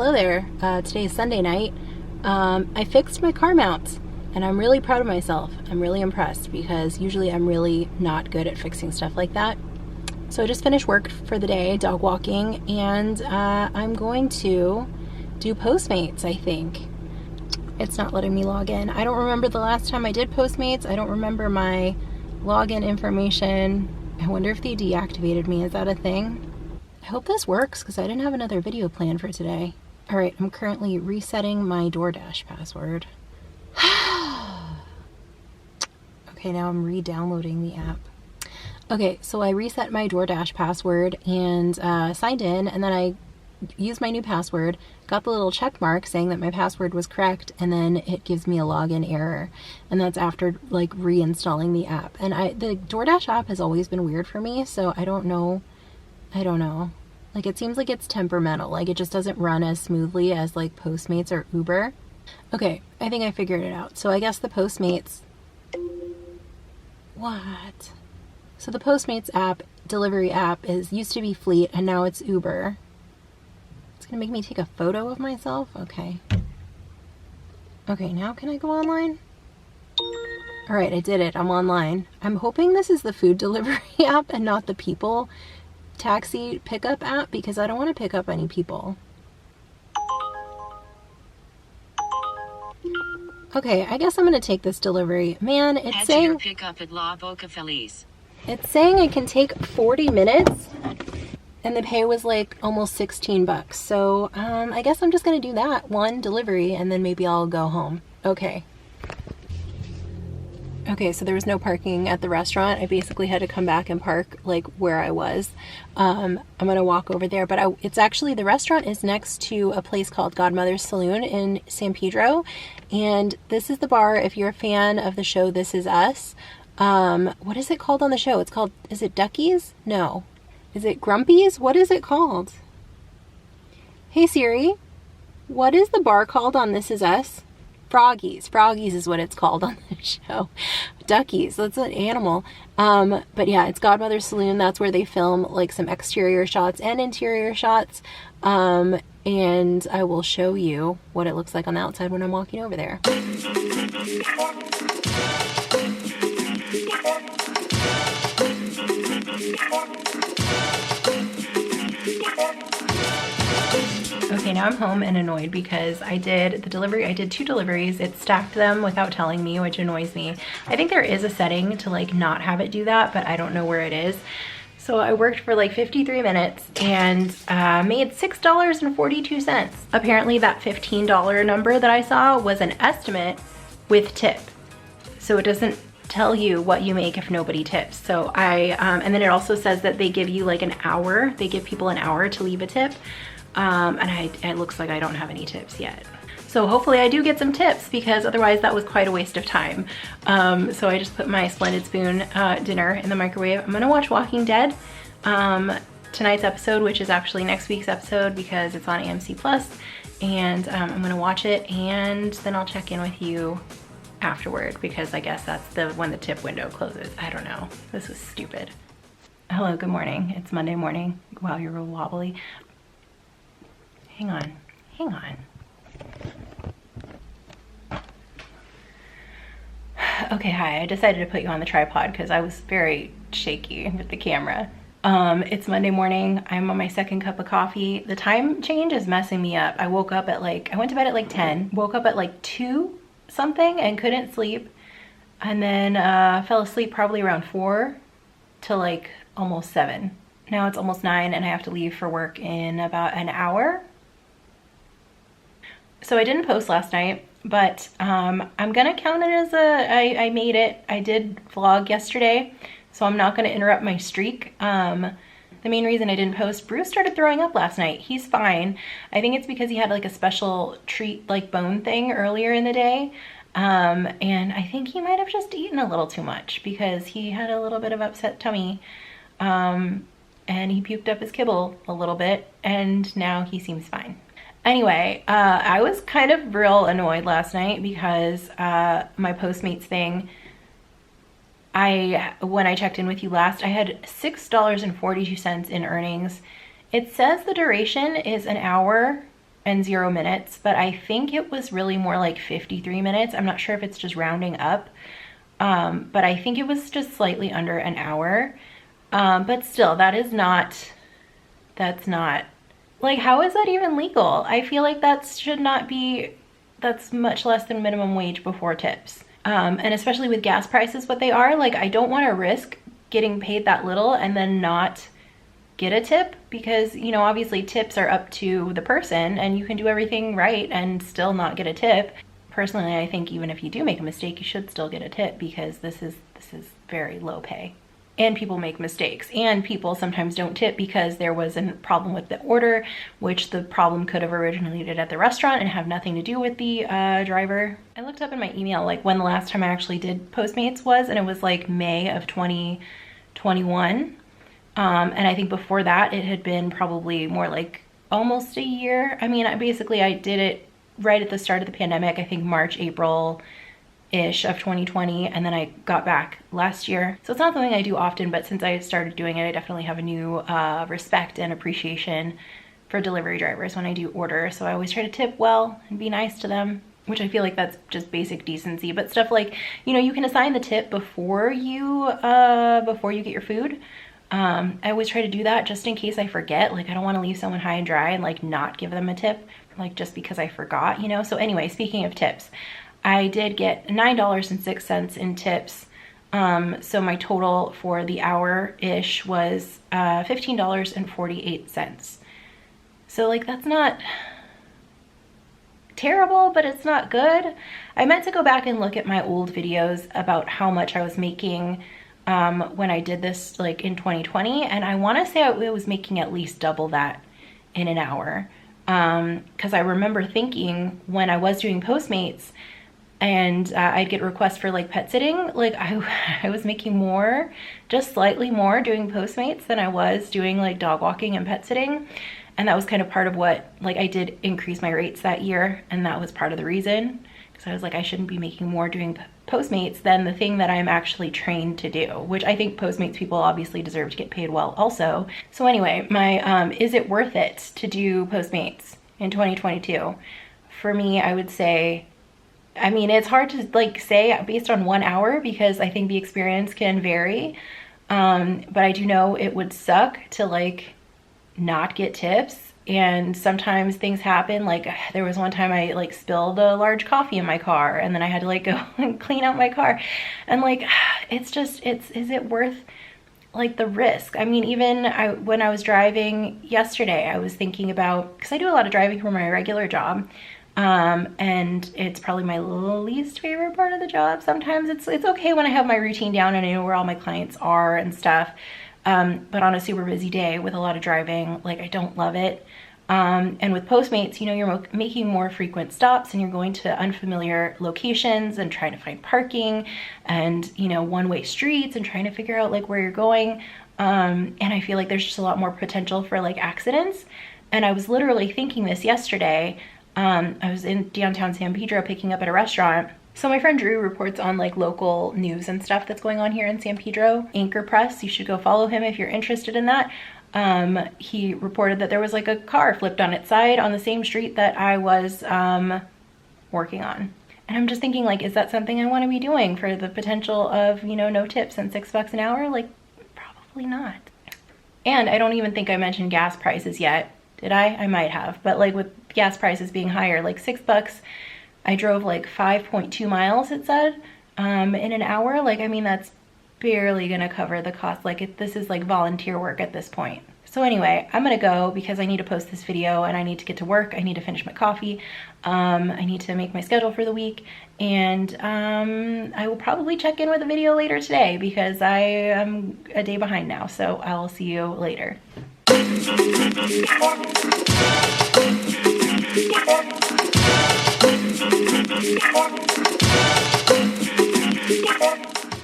hello there. Today is Sunday night. I fixed my car mounts and I'm really proud of myself. I'm really impressed because usually I'm really not good at fixing stuff like that. So I just finished work for the day, dog walking, and I'm going to do Postmates, I think. It's not letting me log in. I don't remember the last time I did Postmates. I don't remember my login information. I wonder if they deactivated me. Is that a thing? I hope this works because I didn't have another video planned for today. All right, I'm currently resetting my DoorDash password. Okay, now I'm re-downloading the app. Okay, so I reset my DoorDash password and signed in, and then I used my new password, got the little check mark saying that my password was correct, and then it gives me a login error. And that's after like reinstalling the app. And the DoorDash app has always been weird for me, so I don't know. Like, it seems like it's temperamental. Like, it just doesn't run as smoothly as like Postmates or Uber. Okay, I think I figured it out. So I guess the Postmates... What? So the Postmates app, delivery app, used to be Fleet and now it's Uber. It's gonna make me take a photo of myself? Okay. Okay, now can I go online? All right, I did it. I'm online. I'm hoping this is the food delivery app and not the people taxi pickup app because I don't want to pick up any people. Okay, I guess I'm gonna take this delivery. Man, it's saying pick up at La Boca Feliz. It's saying I can take 40 minutes and the pay was like almost 16 bucks. So I guess I'm just gonna do that one delivery and then maybe I'll go home. Okay. Okay, so there was no parking at the restaurant. I basically had to come back and park like where I was. I'm gonna walk over there, but it's actually, the restaurant is next to a place called Godmother's Saloon in San Pedro. And this is the bar, if you're a fan of the show This Is Us. What is it called on the show? It's called, is it Duckies? No. Is it Grumpy's? What is it called? Hey Siri, what is the bar called on This Is Us? Froggies. Froggies is what it's called on the show. Duckies, that's an animal. But yeah, it's Godmother's Saloon. That's where they film like some exterior shots and interior shots. And I will show you what it looks like on the outside when I'm walking over there. Okay, now I'm home and annoyed because I did two deliveries. It stacked them without telling me, which annoys me. I think there is a setting to like not have it do that, but I don't know where it is. So I worked for like 53 minutes and made $6.42. Apparently that $15 number that I saw was an estimate with tip. So it doesn't tell you what you make if nobody tips. So and then it also says that they give you like an hour. They give people an hour to leave a tip. And it looks like I don't have any tips yet. So hopefully I do get some tips because otherwise that was quite a waste of time. So I just put my Splendid Spoon dinner in the microwave. I'm gonna watch Walking Dead, tonight's episode, which is actually next week's episode because it's on AMC Plus, and I'm gonna watch it and then I'll check in with you afterward because I guess that's when the tip window closes. I don't know, this is stupid. Hello, good morning. It's Monday morning. Wow, you're real wobbly. Hang on. Okay, hi, I decided to put you on the tripod because I was very shaky with the camera. It's Monday morning. I'm on my second cup of coffee. The time change is messing me up. I woke up at I went to bed at like 10, woke up at like 2 something and couldn't sleep. And then fell asleep probably around 4 to like almost 7. Now it's almost 9 and I have to leave for work in about an hour. So I didn't post last night, but I'm gonna count it as I made it. I did vlog yesterday, so I'm not gonna interrupt my streak. The main reason I didn't post, Bruce started throwing up last night. He's fine. I think it's because he had like a special treat, like bone thing earlier in the day. And I think he might have just eaten a little too much because he had a little bit of upset tummy. And he puked up his kibble a little bit and now he seems fine. Anyway, I was kind of real annoyed last night because my Postmates thing, when I checked in with you last, I had $6.42 in earnings. It says the duration is an hour and 0 minutes, but I think it was really more like 53 minutes. I'm not sure if it's just rounding up, but I think it was just slightly under an hour. But still, that's not, like, how is that even legal? I feel like that should not be, that's much less than minimum wage before tips. And especially with gas prices, what they are, like, I don't want to risk getting paid that little and then not get a tip, because, you know, obviously tips are up to the person and you can do everything right and still not get a tip. Personally, I think even if you do make a mistake, you should still get a tip, because this is very low pay. And people make mistakes, and people sometimes don't tip because there was a problem with the order, which the problem could have originated at the restaurant and have nothing to do with the driver. I looked up in my email like when the last time I actually did Postmates was, and it was like May of 2021. And I think before that it had been probably more like almost a year. I mean, I did it right at the start of the pandemic, I think March, April-ish of 2020, and then I got back last year. So it's not something I do often, but since I started doing it, I definitely have a new respect and appreciation for delivery drivers when I do order. So I always try to tip well and be nice to them, which I feel like that's just basic decency. But stuff like, you know, you can assign the tip before you get your food. I always try to do that just in case I forget. Like, I don't want to leave someone high and dry and like not give them a tip, like just because I forgot, you know? So anyway, speaking of tips, I did get $9.06 in tips. So my total for the hour-ish was $15.48. So like, that's not terrible, but it's not good. I meant to go back and look at my old videos about how much I was making when I did this like in 2020, and I want to say I was making at least double that in an hour, because I remember thinking when I was doing Postmates and I'd get requests for like pet sitting, like I was making more, just slightly more doing Postmates than I was doing like dog walking and pet sitting. And that was kind of part of what, like, I did increase my rates that year, and that was part of the reason, because I was like, I shouldn't be making more doing Postmates than the thing that I'm actually trained to do, which I think Postmates people obviously deserve to get paid well also. So anyway, my is it worth it to do Postmates in 2022? For me, I would say, I mean, it's hard to like say based on 1 hour, because I think the experience can vary, but I do know it would suck to like not get tips. And sometimes things happen, like there was one time I like spilled a large coffee in my car, and then I had to like go and clean out my car, and like is it worth like the risk? I mean, even when I was driving yesterday, I was thinking about, because I do a lot of driving for my regular job, and it's probably my least favorite part of the job. Sometimes it's okay when I have my routine down and I know where all my clients are and stuff. But on a super busy day with a lot of driving, like, I don't love it. And with Postmates, you know, you're making more frequent stops and you're going to unfamiliar locations and trying to find parking and, you know, one-way streets and trying to figure out like where you're going. And I feel like there's just a lot more potential for like accidents. And I was literally thinking this yesterday. I was in downtown San Pedro picking up at a restaurant. So my friend Drew reports on like local news and stuff that's going on here in San Pedro. Anchor Press, you should go follow him if you're interested in that. He reported that there was like a car flipped on its side on the same street that I was working on. And I'm just thinking, like, is that something I want to be doing for the potential of, you know, no tips and $6 an hour? Like, probably not. And I don't even think I mentioned gas prices yet. Did I? I might have. But like with gas prices being higher, like $6, I drove like 5.2 miles, it said, in an hour. Like, I mean, that's barely gonna cover the cost. Like, this is like volunteer work at this point. So anyway, I'm gonna go because I need to post this video and I need to get to work. I need to finish my coffee. I need to make my schedule for the week. And I will probably check in with a video later today because I am a day behind now. So I'll see you later.